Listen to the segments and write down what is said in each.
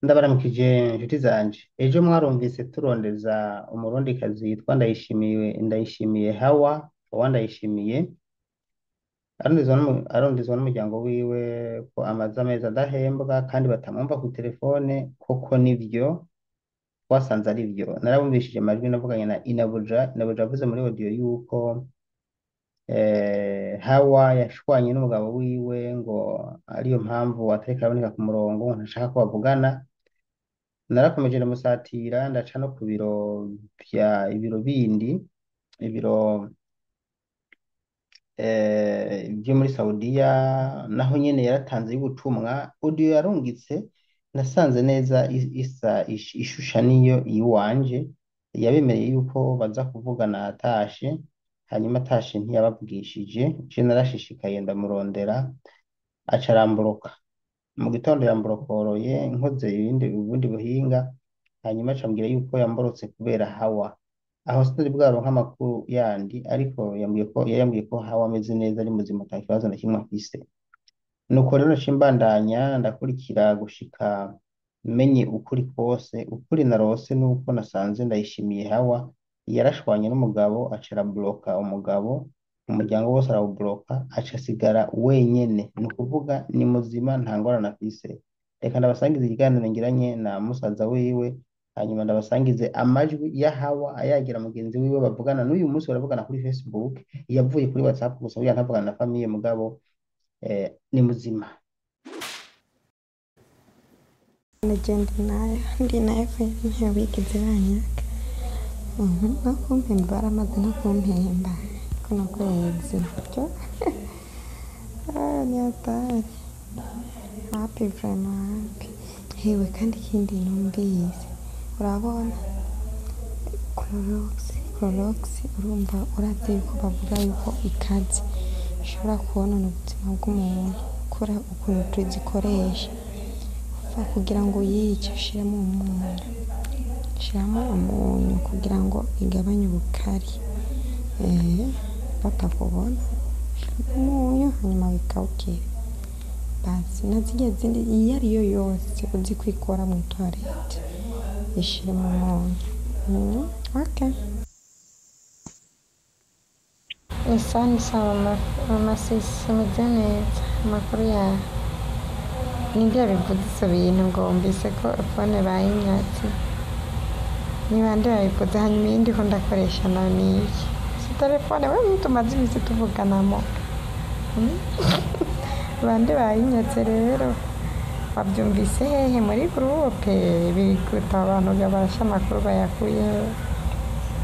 Ndabaramukije inshuti zanje. Ejo mwarumvise turondeza umurundikazi yitwa Ndayishimiye Hawa Ndayishimiye arondezwa n'umuryango wiwe ko amaze amezi adahembwa kandi batamwumva ku telefone. Koko nivyo twasanze ari vyo. Narabumvishije amajwi navuganye na Inabuja avuze muri audio yuko Hawa yashwanye n'umugabo wiwe ngo ariyo mpamvu atariko araboneka ku murongo, ntashaka ko bavugana. Narakomeje ndamusatira ndaca no ku biro ibiro bindi, ibiro byo muri Saudiya, naho nyene yaratanze y'ubutumwa. Audio yarungitse nasanze neza ishusha niyo iwanje. Yabemereye yuko baza kuvugana atashe, hanyuma atashe ntiyabavugishije. Je narashishikaye ndamurondera aca aramboroka. Mu gitondo yamborokoroye nkoze ubundi buhinga, hanyuma acambwira yuko yamborotse kubera Hawa. Aho sinari bwaronka amakuru yandi, ariko yambwiye ko Hawa ameze neza, ari muzima, ata kibazo na kimwe afise. Nuko rero naciye mbandanya ndakurikira gushika menye ukuri kose. Ukuri narose nuko nasanze Ndayishimiye Hawa yarashwanye n'umugabo, aca arabloka umugabo, umuryango wose arawubloka, aca asigara wenyene. Ni ukuvuga ni muzima, nta ngorane afise. Reka ndabasangize ikiganiro ngiranye na musaza wiwe, hanyuma ndabasangize amajwi ya Hawa ayagira mugenzi wiwe bavugana n'uyu munsi. Baravugana kuri Facebook, yavuye kuri WhatsApp gusa, kugira ntavugana na famiye, mugabo ni muzima. Legend nayo ndi nayo kwenye wiki ziranyaka no kumpemba baramaze no kumpemba kuno kwezi cyo ni hatari. Happy vraiment happy. Hewe kandi ikindi numvise, urabona Clorox urumva urazi yuko bavuga yuko ikaze ishobora kubonona ubuzima bw'umuntu kora ukuntu tuzikoresha kugira ngo yice. Shiramo umunyu kugira ngo igabanye ubukari. Batakubona umunyu hanyuma bikawukira basi. Nazirya zindi iyo ariyo yose uzi kwikora mu toilette ishiremo umunyu. Okay. Ni sawa amasisi ameze neza. Amakuru yawe nibyo bivuze ivyo bintu, ngo mbise ko phone bayinyatse. Ni bande babivuze? Hanyuma iyindi ko ndakoresha nayo niyi si telefone we tumaze imisi tuvuganamo. Bande bayinyatse rero wabyumvise hehe? Muri groupe bikuta abantu barasha amakuru bayakuye,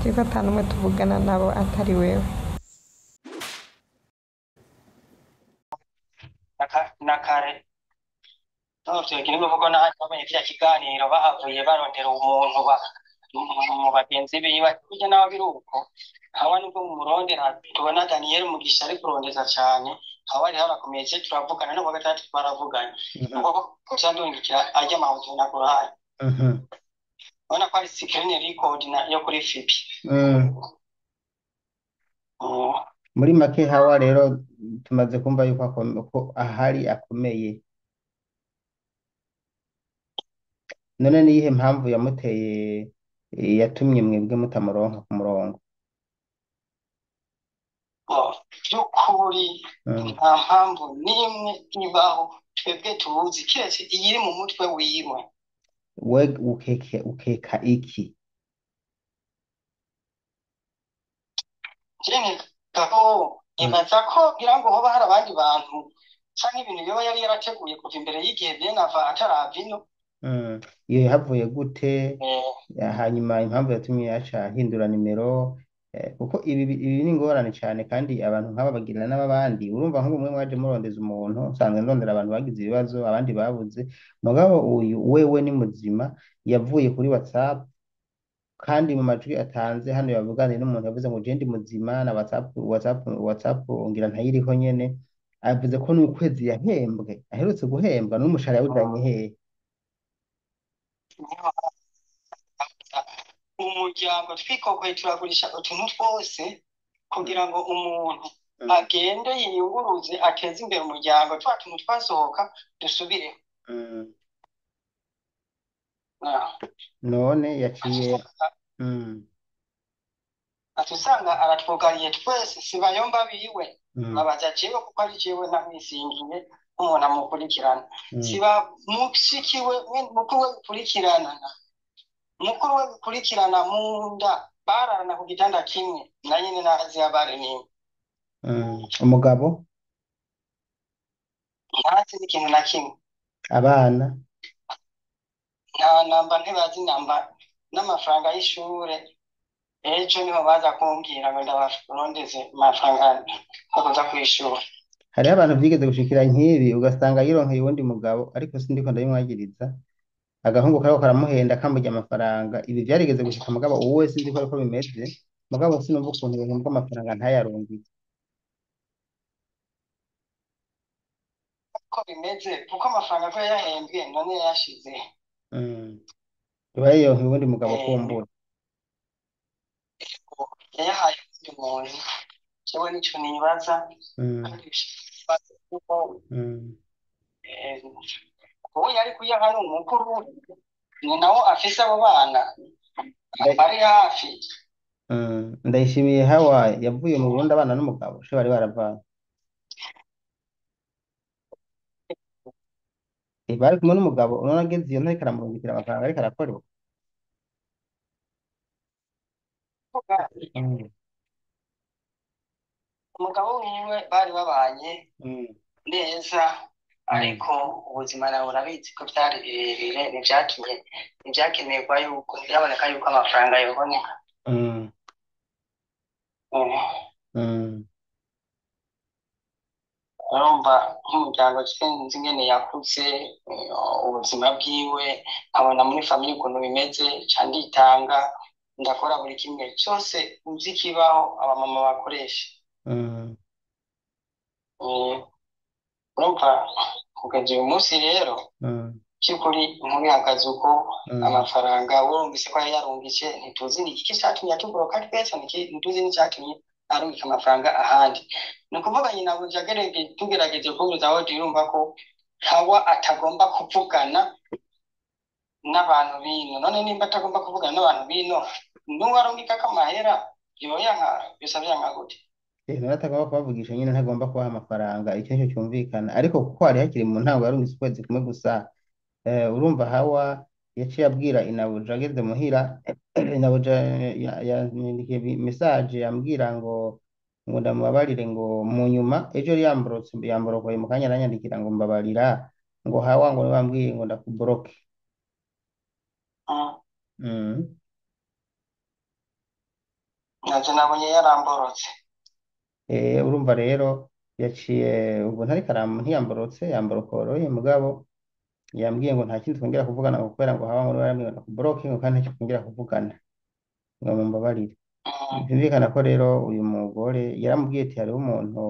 ariko ata n'umwe tuvugana nabo atari wewe. Nakare tugira imvugo nabonye kiriya kiganiro bahavuye barondera umuntu mu bagenzi biwe, burya nawe biri uko. Hawa nubwo mu murondera tubona Daniel Mugisha ari kurondeza cyane, Hawa ari harakomeye cye turavugana, no gatatu twaravuganye ngo cyandungikira ajya amahutuna na kuruhare. Ubona ko ari screen record yo kuri Fibi. Muri make Hawa rero tumaze kumva yuko ko ahari akomeye. None ni iyihe mpamvu yamuteye yatumye mwebwe mutamuronka ku murongo? By'ukuri nta mpamvu n'imwe ibaho twebwe tuzi, kiretse iyiri mu mutwe wiwe. We ukeka iki? Ibaza ko ngira ngo hoba hari abandi bantu canke ibintu yoba yari yarateguye kuva imbere y'igihe Benava atarava ino. Iyo yahavuye gute? Hanyuma impamvu yatumye yaca ahindura nimero, kuko ibi ni ingorane cyane, kandi abantu nk'aba bagirana n'abandi. Urumva nk'ubumwe mwaje murondeza umuntu, usanzwe ndondera abantu bagize ibibazo, abandi babuze. Mugabo uyu wewe ni muzima, yavuye kuri WhatsApp, kandi mu majwi atanze hano yavuganiye n'umuntu yavuze ngo je ndi muzima, na WhatsApp ngira ntayiriho nyene. Avuze ko n'ukwezi yahembwe, aherutse guhembwa, n'umushahara yawujanye hehe? Umuryango twikokoye turagurisha utuntu twose kugira ngo umuntu agende yiyunguruze ateze imbere umuryango. Twa tuntu twasohoka dusubire. none yaciye atusanga mm, atusanga aratwugariye twese sibayomba biwe mm, babaza jewe kuko ari jewe namwisingiye nk'umuntu amukurikirana mm, siba mushikiwe mukuru we gukurikirana mukuru we gukurikirana mu nda bararana ku gitanda kimwe na nyine nazi yabari nini umugabo ntazi n'ikintu na kimwe abana nta namba ntibazi namba n'amafaranga y'ishure ejo niho baza kumbwira ngo ndabarondeze amafaranga yo kuza kw'ishuri hariho abantu byigeze gushikira nk'ibi ugasanga yironkeye uwundi mugabo ariko sindiko ndabimwagiriza agahungu kariko karamuhenda kamurya amafaranga ibi byarigeze gushika mugabo uwo wese nzi ko ariko bimeze mugabo sinumva ukuntu bahembwa amafaranga ntayarungike uko bimeze kuko amafaranga ko yayahembwe none yayashize mm. Iba yironkeye uwundi mugabo kumbura yayahaye undi muntu jewe nico nibaza mm. kandi bishibaza kuko mm. uwo yari kuyaha ni umukuru ni nawo afise abo bana Nda- bari hafi Ndayishimiye Hawa yavuye mu Burundi abana n'umugabo she bari baravanye bari kumwe n'umugabo none ageze iyo ntariko aramurungikira amafaranga ariko arakorerwa mm. umugabo wiwe bari babanye Mm. neza ariko ubuzima nawe urabizi ko byari birebire ntibyakenerwa yuko byaboneka yuko amafaranga yoboneka Mm. Mm. Mm. urumva nk'umuryango sinzi ingene yakuze ubuzima bwiwe nkabona muri famiye ukuntu bimeze ca nditanga ndakora buri kimwe cyose uzi kibaho abamama bakoresha Mm. urumva kugeza uyu munsi rero Mm. by'ukuri inkuru ihagaze uko Mm. amafaranga wumvise ko yari yarungitse ntituzi ni iki cyatumye atugoroka twese ntituzi n'icyatumye arungika amafaranga ahandi ni ukuvuga nyina buje tugerageje kubuza aho turumva ko Hawa atagomba kuvugana n'abantu bino none nimba atagomba kuvugana n'abantu bino n'uwo arungikako amahera yoyanka bisabye nka gute None atagomba kubavugisha nyine ntagomba kubaha amafaranga icyo nicyo cyumvikana ariko kuko hari hakiri mu ntango yarungitse ukwezi kumwe gusa urumva Hawa yaciye abwira inabuja ageze muhira inabuja yandikiye message yambwira ngo ndamubabarire ngo mu nyuma ejo yari yamborokoye mu kanya aranyandikira ngo mbabarira ngo Hawa ngo bambwiye ngo ndakuboroke mm. naje nabonye yaramborotse Urumva rero yaciye ubwo ntiyamborotse yamborokoroye mugabo yambwiye ngo nta kindi twongera kuvugana ngo kubera ngo Hawa ngo yarambwiye ngo ndakuboroke ngo kandi ntacyo twongera kuvugana ngo mumbabarire byumvikana ko rero uyu mugore yaramubwiye ati hariho umuntu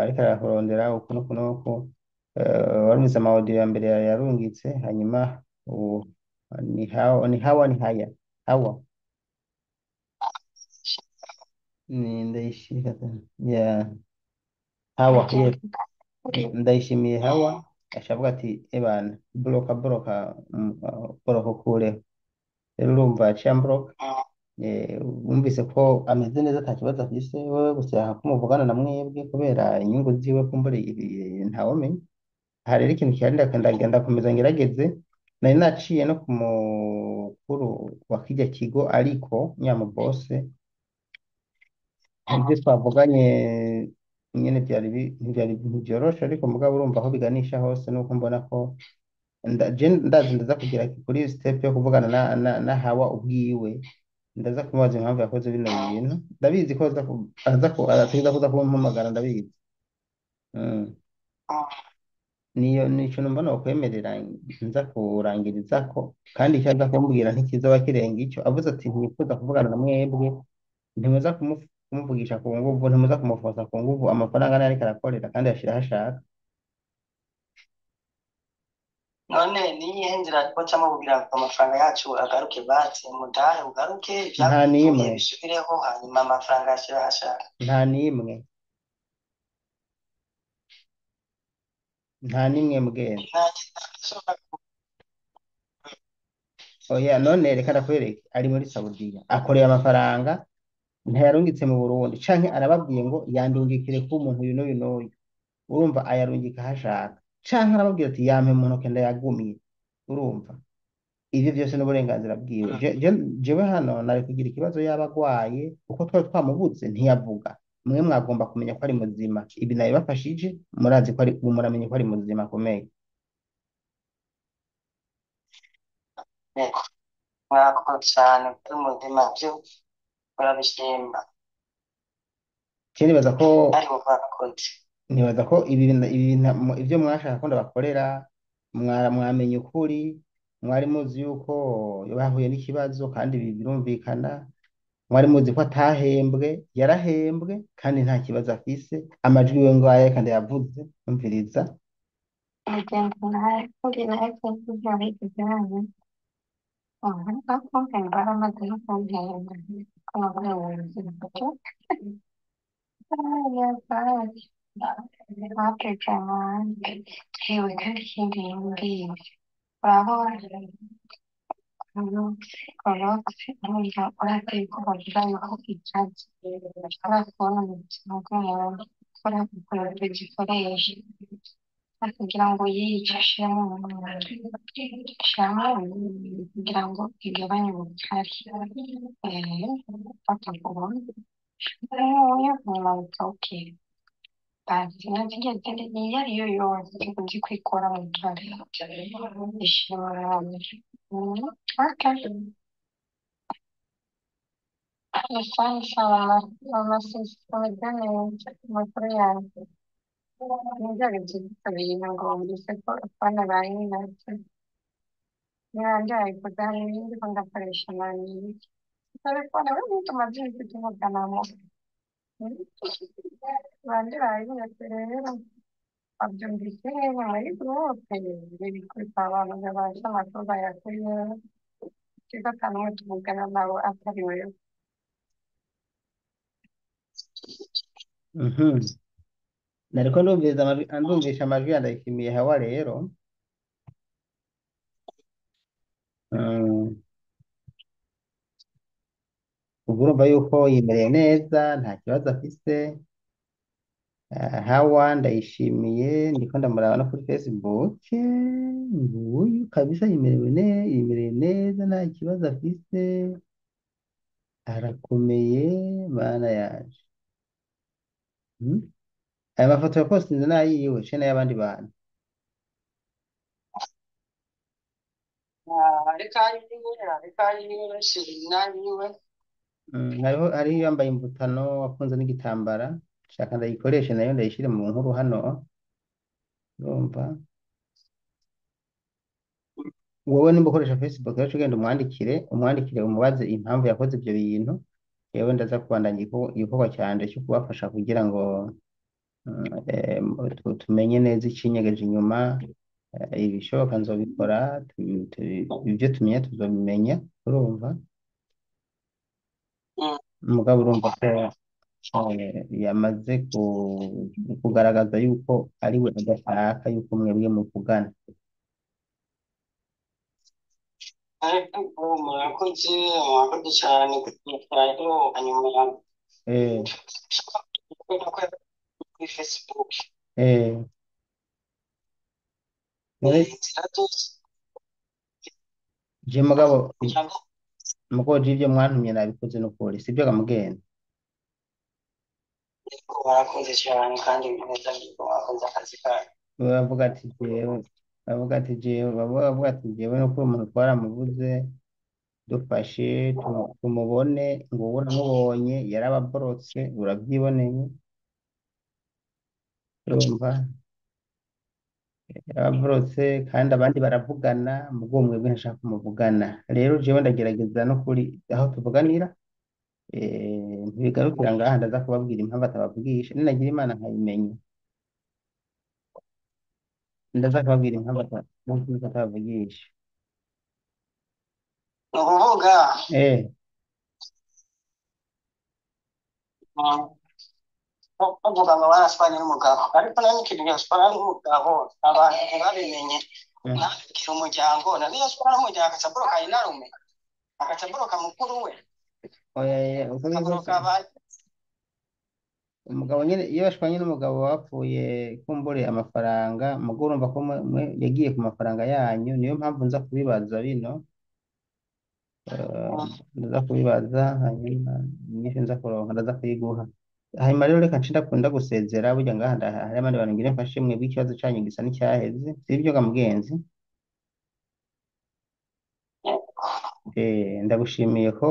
ariko arakurondera uku n'uku n'uku warumvise amawodiyo ya mbere yarungitse hanyuma ubu ni Hawa ni Haya Hawa ni ndayishimiye ya Hawa yes ndayishimiye Hawa ashavuga ati ebana boroka boroka kureho rero urumva yaciye amboroka wumvise ko ameze neza nta kibazo afise wowe gusa kumuvugana na mwebwe kubera inyungu ziwe kumbura ntawomenya aha rero ikintu kihari ndakomeza ngerageze nari naciye no ku mukuru wa kirya kigo ariko nyamubose ibyo twavuganye nyine ntibyoroshe ariko mugabo urumva aho biganisha hose nuko mbona ko ndazi ndaza kugira kuri step yo kuvugana na Hawa ubwiwe ndaza kumubaza impamvu yakoze bino bintu ndabizi ko aza kuza kumpamagara ndabizi nico mbona kwemerera nza kurangiriza ko kandi icyo aza kumbwira ntikizoba kirenga icyo avuze ati ntifuza kuvugana na mwebwe ntimuza kumuvugisha ku nguvu ntimuza kumufosa ku nguvu amafaranga nayo ariko arakorera kandi yashira aho ashaka none niyihe nzira twocamo kugira ngo amafaranga yacu agaruke batse mudahe ugaruke nta n'imwe bisubireho hanyuma amafaranga yashira aho ashaka nta n'imwe mbwene oya none reka ndakwereke ari muri Saudiya akoreye amafaranga ntayarungitse mu Burundi canke arababwiye ngo yandungikire ku muntu uyu n'uyu n'uyu urumva ayarungika aho ashaka canke arababwira ati yampe mu ntoke ndayagumye urumva ivyo byose n'uburenganzira bwiwe jewe hano nari kugira ikibazo yaba agwaye kuko twari twamubuze ntiyavuga mwe mwagomba kumenya ko ari muzima ibi nabibafashije murazi ko ari ubu muramenye ko ari muzima akomeye yego mwakoze cyane kuri muzima byo urabishima je nibaza ko ariko mwakoze nibaza ko ibyo mwashaka ko ndabakorera mwamenye ukuri mwari muzi yuko bahuye n'ikibazo kandi ibi birumvikana mwari muzi ko atahembwe yarahembwe kandi nta kibazo afise amajwi yiwe ngaye kandi yavuze umviriza Mugenzi nawe uri nawe kugira ngo igihano bakumve baramaze no kumpemba ko navuye mu buzima bwo hakurya wanjye yewe kandi ikindi yambwiye urabona korogisi burya urateye ko bavuga yuko icyatsi ushobora kubona mu buzima bw'umuntu ukora ikorerwa gikoresha kugira ngo yiyice ashiremo umuntu ashiramo kugira ngo igabanye ubukari bakavuga nk'uyu nyuma bikawukira basi nazigiye zindi iyo ari yo yose uzi kwikora mu tubari ishima umubiri asante sana amasisi ameze neza amakuru yanjye nibyo bigiye ngo mbise ko abana bayinatse nibanjye bayikoze hari ibindi ko ndakoresha amayinite telefone we tumaze iminsi tuvuganamo bande bayinatse rero abyumvise neza muri gurupe biri kuri abantu babaje amakuru bayakuye kigo akantu tuvugana nabo atari wewe mhm nariko ndumvisha amajwi yandayishimiye hawa rero ubwo urumva yuko yimereye neza nta kibazo afise hawa ndayishimiye ndiko ndamuraba no kuri Facebook nguyu kabisa yimereye neza nta kibazo afise arakomeye mana yaje aya mafoto yapostinze n'ayiwe ce n'ay'abandi bantu reka yiwe shirina yiwe hariho yambaye imbutano wafunze n'igitambara shaka ndayikoreshe nayo ndayishire mu nkuru hano urumva wowe nimba ukoresha Facebook rero ugenda umwandikire umubaze impamvu yakoze ibyo bintu yewe ndaza kubandanya igikorwa cyanje cyo kubafasha kugira ngo tumenye neza icinyegeje inyuma ibishoboka nzobikora ibyo tumenye tuzobimenya urumva mugabo urumva ko yamaze kugaragaza yuko ari we adashaka yuko mwebwe muvugana murakoze cyane kutwitayeho hanyuma kuri Facebook je mugabo j'ivyo mwantumye nabikoze n'ukuri sibyo kamugenzi murakoze cyane kandi neza mwakoze akazi kanyu bavuga ati jewe no kuba umuntu twaramubuze dufashe tumubone ngo ubu namubonye yarababorotse urabyiboneye urumva yarababorotse kandi abandi baravugana mu bwo mwebwe ntashaka kumuvugana rero jewe ndagerageza no kuri aho tuvuganira ntibigarukira ngaha ndaza kubabwira impamvu atabavugisha ninagira imana nkayimenya ndaza kubabwira impamvu atabavugisha ni ukuvuga bavuga ngo baraswanye n'umugabo ariko nawe n'ikintu yaswara n'umugabo abantu ntibabimenye mm. ntabibwira umuryango na niyo sura n'umuryango agaca aboroka inarume agaca aboroka mukuru we Oya, uko biri kose akaboroka abandi umugabo nyine iyo bashwanye n'umugabo wapfuye kumbure amafaranga mugo urumva ko yagiye ku mafaranga yanyu niyo mpamvu nza kubibaza bino ndaza kubibaza hanyuma inyishu nza kuronka ndaza kuyiguha hanyuma rero reka nce ndakunda gusezera burya ngaha hari abandi bantu ngire mfashe mwebwe ikibazo canyu gisa n'icyaheze sibyo ga mugenzi ndagushimiye ko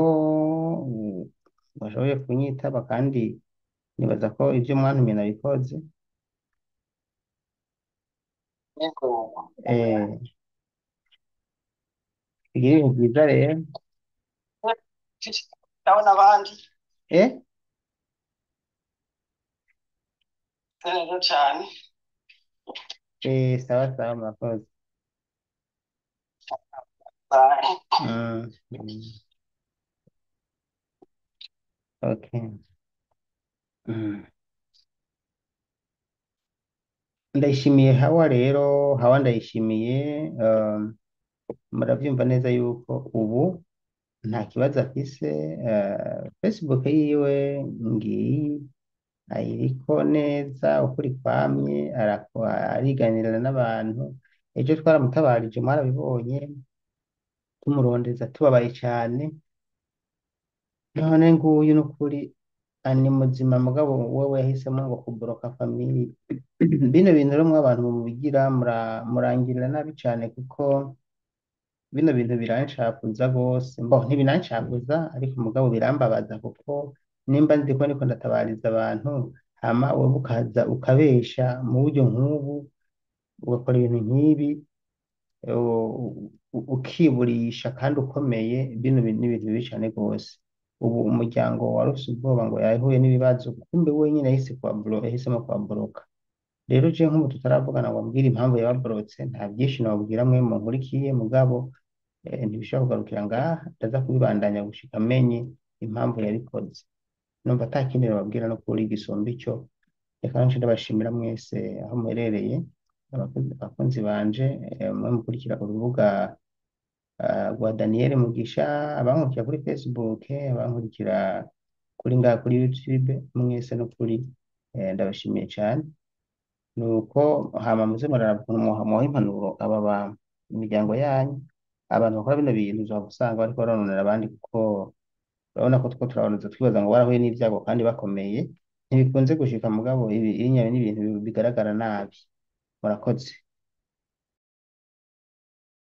washoboye kunyitaba kandi nibaza ko ibyo mwantumye nabikoze eh bigire ibintu byiza rero ndabona abandi eh neza cyane sawa sawa murakoze Bye. okay mm. Ndayishimiye Hawa rero Hawa ndayishimiye murabyumva neza yuko ubu nta kibazo afise Facebook yiwe ngiyi ayiriko neza ukuri kwamye ariganirira n'abantu ejo twaramutabarije mwarabibonye tumurondeza tubabaye cyane none nguyu n'ukuri ani muzima mugabo wewe yahisemo ngo kuboroka family bino bintu rero mw'abantu mubigira murangirira nabi cyane kuko bino bintu biranshakuza rwose ntibinanshakuza ariko mugabo birambabaza kuko nimba ndiko niko ndatabariza abantu hama wowe ukaza ukabesha mu buryo nk'ubu ugakora ibintu nk'ibi ukiburisha kandi ukomeye bino bintu ni ibintu bibi cyane rwose ubu umuryango warufise ubwoba ngo yahuye n'ibibazo kumbe wenyine yahisemo kuhaboroka rero je nk'ubu tutaravugana ngo ambwire impamvu yababorotse nta byinshi nababwira mwe munkurikiye mugabo ntibishobora kugarukira ngaha ndaza kubibandanya gushika amenye impamvu yabikoze numva ata kindi nababwira no kuri gisumba ico reka nanje ndabashimira mwese aho muherereye abakunzi banje mwe mukurikira urubuga rwa Daniel Mugisha abankurikira kuri Facebook abankurikira kuri YouTube mwese no kuri ndabashimiye cyane nuko hama muze muha impanuro imiryango yanyu abantu bakora bino bintu uzaba usanga bariko barononera abandi kuko urabona ko two turabanza twibaza ngo barahuye n'ibyago kandi bakomeye ntibikunze gushika mugabo ibi n'ibintu bigaragara nabi murakoze